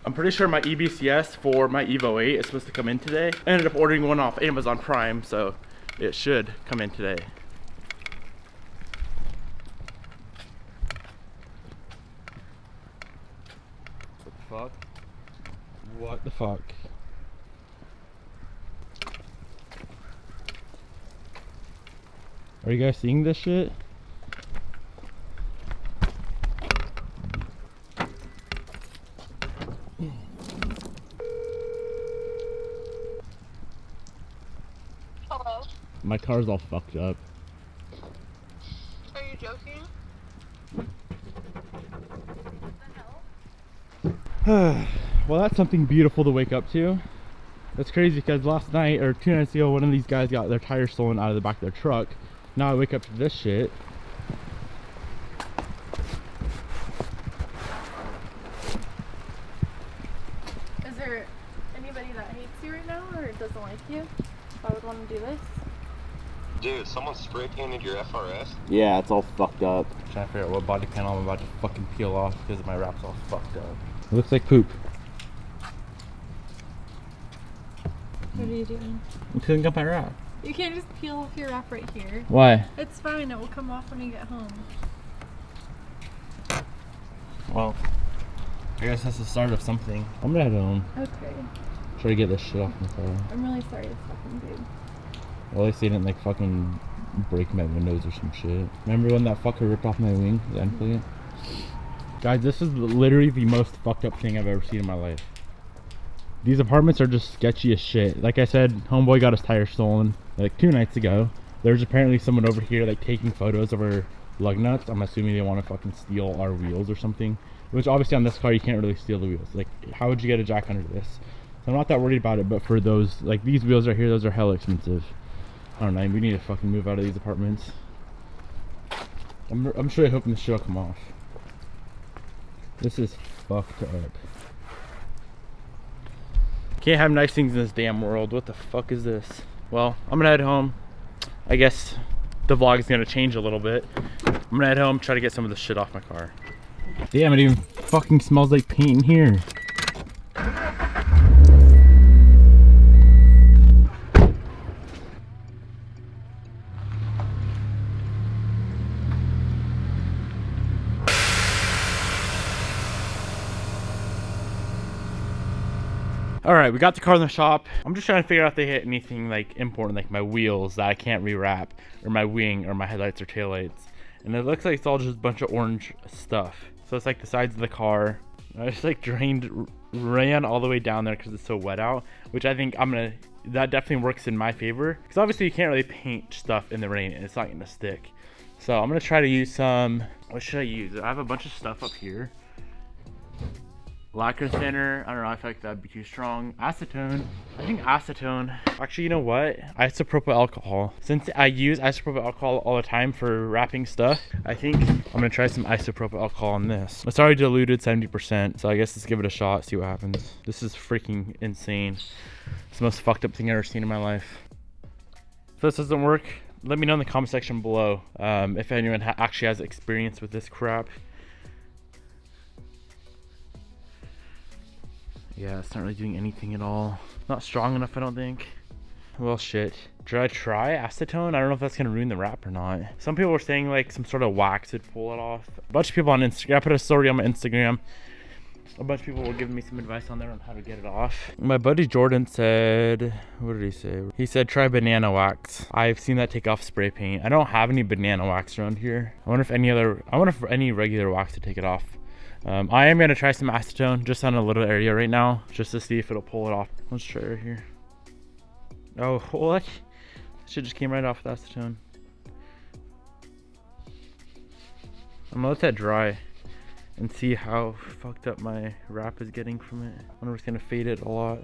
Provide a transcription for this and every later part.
I'm pretty sure my EBCS for my Evo 8 is supposed to come in today. I ended up ordering one off Amazon Prime, so it should come in today. What the fuck? What the fuck? Are you guys seeing this shit? Hello? My car's all fucked up. Are you joking? Well, that's something beautiful to wake up to. That's crazy because last night or 2 nights ago, one of these guys got their tires stolen out of the back of their truck. Now I wake up to this shit. Is there anybody that hates you right now or doesn't like you that would want to do this? Dude, someone spray painted your FRS? Yeah, it's all fucked up. I'm trying to figure out what body panel I'm about to fucking peel off because my wrap's all fucked up. It looks like poop. What are you doing? I'm peeling up my wrap. You can't just peel off your wrap right here. Why? It's fine, it will come off when you get home. Well, I guess that's the start of something. I'm gonna head home. Okay. Try to get this shit off my car. I'm really sorry it's fucking big. Well, at least they didn't like fucking break my windows or some shit. Remember when that fucker ripped off my wing, the end plate? Guys, this is literally the most fucked up thing I've ever seen in my life. These apartments are just sketchy as shit. Like I said, homeboy got his tire stolen like 2 nights ago. There's apparently someone over here like taking photos of our lug nuts. I'm assuming they want to fucking steal our wheels or something. Which obviously on this car you can't really steal the wheels. Like, how would you get a jack under this? So I'm not that worried about it, but for those, like these wheels right here, those are hella expensive. I don't know, we need to fucking move out of these apartments. I'm sure hoping this shit will come off. This is fucked up. Can't have nice things in this damn world. What the fuck is this? Well, I'm gonna head home. I guess the vlog is gonna change a little bit. I'm gonna head home, try to get some of this shit off my car. Damn, it even fucking smells like paint in here. All right, we got the car in the shop. I'm just trying to figure out if they hit anything like important, like my wheels that I can't rewrap, or my wing, or my headlights or taillights. And it looks like it's all just a bunch of orange stuff. So it's like the sides of the car. I just like ran all the way down there because it's so wet out, which I think that definitely works in my favor. Because obviously you can't really paint stuff in the rain and it's not gonna stick. So I'm gonna try to use some, what should I use? I have a bunch of stuff up here. Lacquer thinner, I don't know, I feel like that'd be too strong. Acetone, I think acetone. Actually, you know what? Isopropyl alcohol. Since I use isopropyl alcohol all the time for wrapping stuff, I think I'm gonna try some isopropyl alcohol on this. It's already diluted 70%, so I guess let's give it a shot, see what happens. This is freaking insane. It's the most fucked up thing I've ever seen in my life. If this doesn't work, let me know in the comment section below if anyone actually has experience with this crap. Yeah, it's not really doing anything at all. Not strong enough, I don't think. Well, shit. Should I try acetone? I don't know if that's gonna ruin the wrap or not. Some people were saying like some sort of wax would pull it off. A bunch of people on Instagram, I put a story on my Instagram. A bunch of people were giving me some advice on there on how to get it off. My buddy Jordan said, what did he say? He said try banana wax. I've seen that take off spray paint. I don't have any banana wax around here. I wonder if any regular wax to take it off. I am gonna try some acetone just on a little area right now, just to see if it'll pull it off. Let's try right here. Oh, what? Shit just came right off with acetone. I'm gonna let that dry and see how fucked up my wrap is getting from it. I wonder if it's gonna fade it a lot.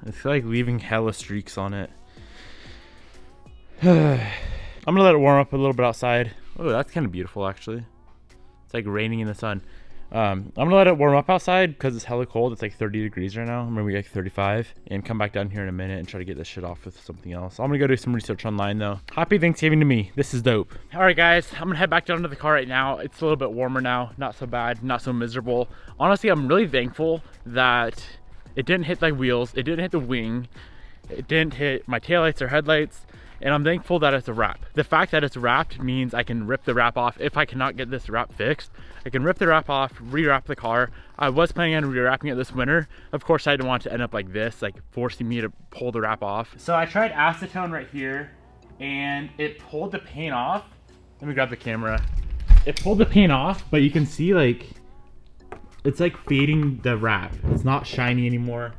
It's like leaving hella streaks on it. I'm gonna let it warm up a little bit outside. Oh, that's kind of beautiful actually. It's like raining in the sun. I'm gonna let it warm up outside because it's hella cold. It's like 30 degrees right now, maybe like 35, and come back down here in a minute and try to get this shit off with something else. I'm gonna go do some research online though. Happy Thanksgiving to me. This is dope. All right guys, I'm gonna head back down to the car right now. It's a little bit warmer now, not so bad, not so miserable. Honestly, I'm really thankful that it didn't hit my wheels, it didn't hit the wing, it didn't hit my taillights or headlights. And I'm thankful that it's a wrap. The fact that it's wrapped means I can rip the wrap off. If I cannot get this wrap fixed, I can rip the wrap off, rewrap the car. I was planning on rewrapping it this winter. Of course, I didn't want it to end up like this, like forcing me to pull the wrap off. So I tried acetone right here and it pulled the paint off. Let me grab the camera. It pulled the paint off, but you can see like, it's like fading the wrap. It's not shiny anymore.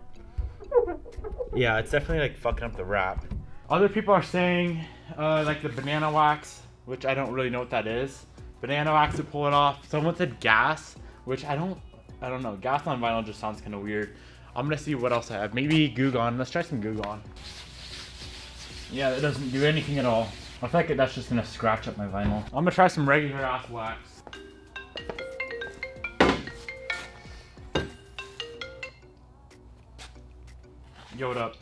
Yeah, it's definitely like fucking up the wrap. Other people are saying like the banana wax, which I don't really know what that is. Banana wax to pull it off. Someone said gas, which I don't know. Gas on vinyl just sounds kind of weird. I'm gonna see what else I have. Maybe Goo Gone. Let's try some Goo Gone. Yeah, that doesn't do anything at all. I feel like that's just gonna scratch up my vinyl. I'm gonna try some regular ass wax. Yo, what up?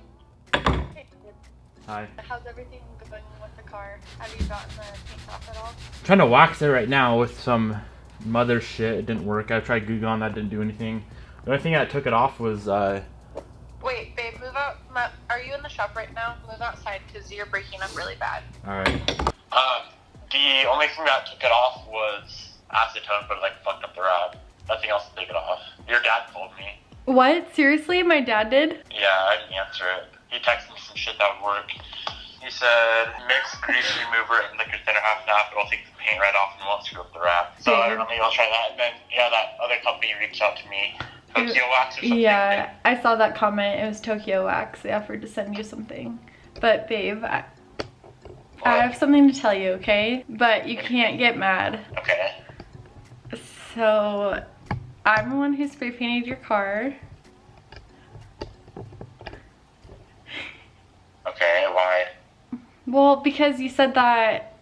Hi. How's everything going with the car? Have you gotten the paint off at all? I'm trying to wax it right now with some mother shit. It didn't work. I tried Goo Gone, that didn't do anything. The only thing that took it off was Wait, babe, move out. Are you in the shop right now? Move outside because you're breaking up really bad. alright. The only thing that took it off was acetone, but it like fucked up the wrap. Nothing else to take it off. Your dad told me. What? Seriously? My dad did? Yeah, I didn't answer it. He texted me some shit that would work. He said, mix grease remover and liquor thinner half and half. It'll take the paint right off and won't screw up the wrap. So I don't know, maybe I'll try that. And then, yeah, that other company reached out to me. Tokyo Wax or something. Yeah, I saw that comment. It was Tokyo Wax. They offered to send you something. But babe, I have something to tell you, okay? But you can't get mad. Okay. So, I'm the one who spray painted your car. Okay, why? Well, because you said that,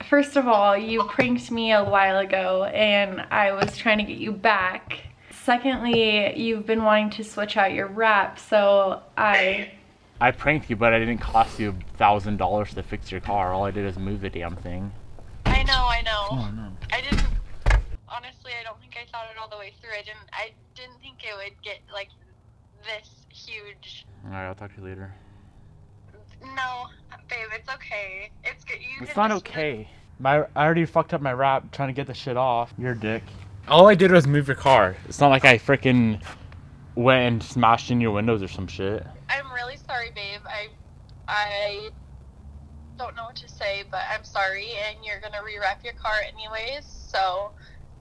first of all, you pranked me a while ago and I was trying to get you back. Secondly, you've been wanting to switch out your wrap, so I pranked you, but I didn't cost you $1,000 to fix your car. All I did is move the damn thing. I know. Oh, no. I didn't. Honestly, I don't think I thought it all the way through. I didn't think it would get like this huge. Alright, I'll talk to you later. No, babe, it's okay. It's good. It's not okay. I already fucked up my wrap trying to get the shit off. You're a dick. All I did was move your car. It's not like I freaking went and smashed in your windows or some shit. I'm really sorry, babe. I don't know what to say, but I'm sorry, and you're gonna rewrap your car anyways, so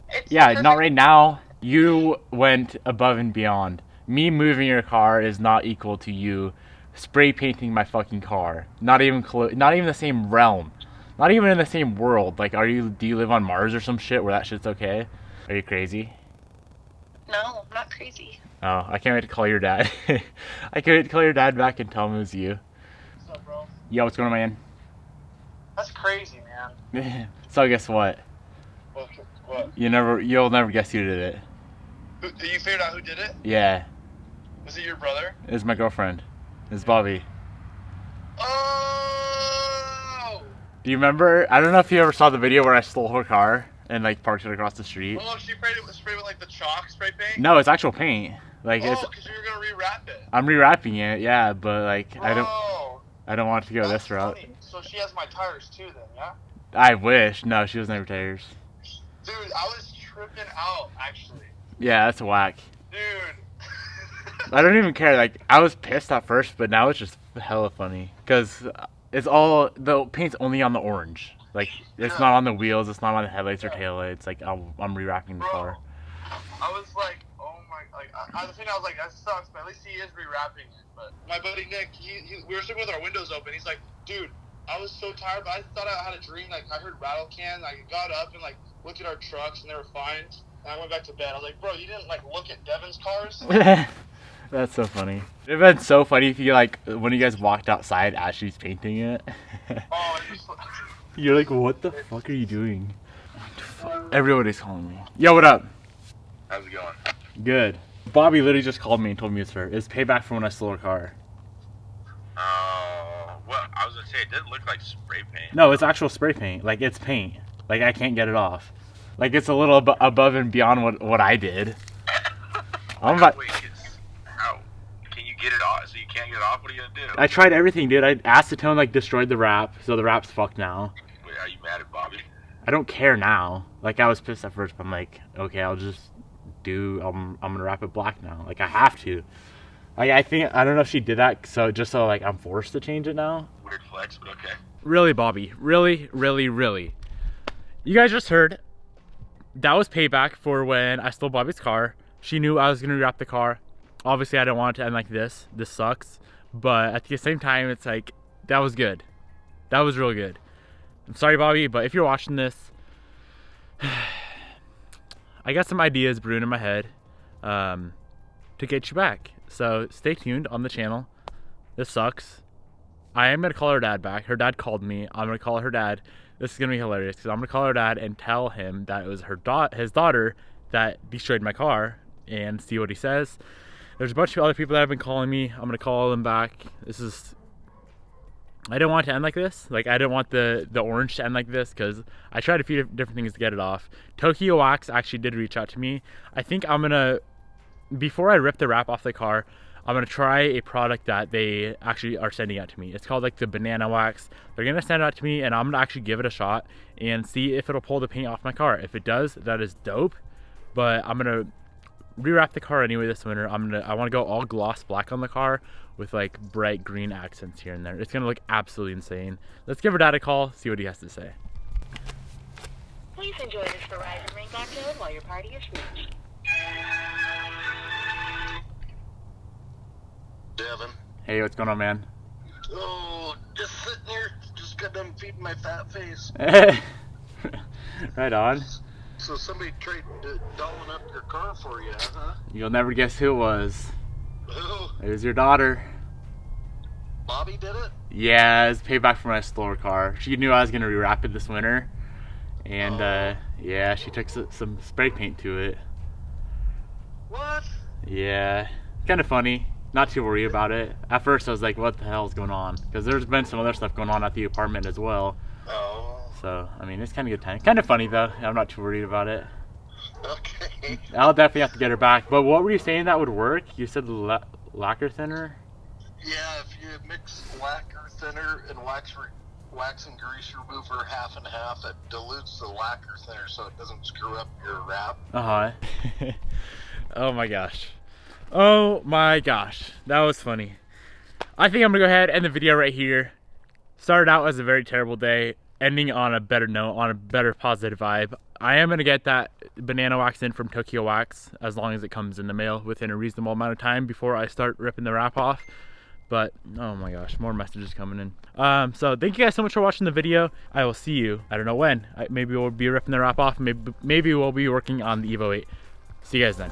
it's Yeah, not right now. You went above and beyond. Me moving your car is not equal to you spray painting my fucking car. Not even the same realm. Not even in the same world. Like, do you live on Mars or some shit where that shit's okay? Are you crazy? No, I'm not crazy. Oh, I can't wait to call your dad. I can't wait to call your dad back and tell him it was you. What's up, bro? Yo, what's going on, man? That's crazy, man. So guess what? What? You'll never guess who did it. You figured out who did it? Yeah, Was it your brother? it was my girlfriend. It's Bobby. Oh! Do you remember? I don't know if you ever saw the video where I stole her car and like parked it across the street. Oh, she sprayed with like the chalk spray paint? No, it's actual paint. Like Oh, it's. because you were gonna rewrap it. I'm rewrapping it, yeah, but like Oh, I don't want it to go that's this route. funny. So she has my tires too, then, yeah? I wish. No, she doesn't have tires. Dude, I was tripping out, actually. Yeah, that's whack. Dude. I don't even care. Like, I was pissed at first, but now it's just hella funny. Because the paint's only on the orange. Like, it's not on the wheels, it's not on the headlights or taillights. Like, I'm rewrapping the car. I was like, oh my, I was like, that sucks, but at least he is rewrapping it. But my buddy Nick, we were sitting with our windows open. He's like, dude, I was so tired, but I thought I had a dream. Like, I heard rattle cans. I got up and, like, looked at our trucks, and they were fine. And I went back to bed. I was like, bro, you didn't, like, look at Devin's cars? That's so funny. It'd have been so funny if you, like, when you guys walked outside as she's painting it. Oh, it just, You're like, what the fuck are you doing? Everybody's calling me. Yo, what up? How's it going? Good. Bobby literally just called me and told me it's her. It's payback for when I stole her car. Oh, well, I was gonna say, it didn't look like spray paint. No, it's actual spray paint. Like, it's paint. Like, I can't get it off. Like, it's a little above and beyond what I did. I'm about... Wait, how? Can you get it off? So you can't get it off? What are you gonna do? I tried everything, dude. Acetone, like, destroyed the wrap, so the wrap's fucked now. Wait, are you mad at Bobby? I don't care now. Like, I was pissed at first, but I'm like, okay, I'm gonna wrap it black now. Like, I have to. Like, I don't know if she did that so like I'm forced to change it now. Weird flex, but okay. Really, Bobby, really, really, really. You guys just heard, that was payback for when I stole Bobby's car. She knew I was gonna wrap the car. Obviously, I didn't want it to end like this. This sucks. But at the same time, it's like, that was good. That was real good. I'm sorry, Bobby, but if you're watching this, I got some ideas brewing in my head to get you back. So stay tuned on the channel. This sucks. I am gonna call her dad back. Her dad called me. I'm gonna call her dad. This is gonna be hilarious because I'm gonna call her dad and tell him that it was his daughter that destroyed my car and see what he says. There's a bunch of other people that have been calling me. I'm gonna call them back. I didn't want it to end like this. Like, I didn't want the orange to end like this because I tried a few different things to get it off. Tokyo Wax actually did reach out to me. I think I'm gonna, before I rip the wrap off the car, I'm gonna try a product that they actually are sending out to me. It's called like the banana wax. They're gonna send it out to me and I'm gonna actually give it a shot and see if it'll pull the paint off my car. If it does, that is dope. But I'm gonna rewrap the car anyway this winter. I want to go all gloss black on the car with like bright green accents here and there. It's gonna look absolutely insane. Let's give her dad a call, see what he has to say. Please enjoy this Verizon ring tone while your party is reached. Devin. Hey, what's going on, man? Oh, just sitting here, just got done feeding my fat face. Right on. So somebody tried dolling up your car for you, huh? You'll never guess who it was. Who? It was your daughter. Bobby did it? Yeah, it's payback for my stole her car. She knew I was gonna rewrap it this winter. And yeah, she took some spray paint to it. What? Yeah, kind of funny. Not too worried about it. At first I was like, what the hell is going on? Because there's been some other stuff going on at the apartment as well. Oh. So, I mean, it's kind of good time. Kind of funny though. I'm not too worried about it. Okay. I'll definitely have to get her back. But what were you saying that would work? You said lacquer thinner? Yeah, if you mix lacquer thinner and wax and grease remover half and half, it dilutes the lacquer thinner so it doesn't screw up your wrap. Uh-huh. Oh my gosh. Oh my gosh. That was funny. I think I'm gonna go ahead and end the video right here. Started out as a very terrible day, ending on a better note, on a better positive vibe. I am gonna get that banana wax in from Tokyo Wax as long as it comes in the mail within a reasonable amount of time before I start ripping the wrap off. But oh my gosh, more messages coming in. So thank you guys so much for watching the video. I will see you, I don't know when. Maybe we'll be ripping the wrap off. Maybe we'll be working on the Evo 8. See you guys then.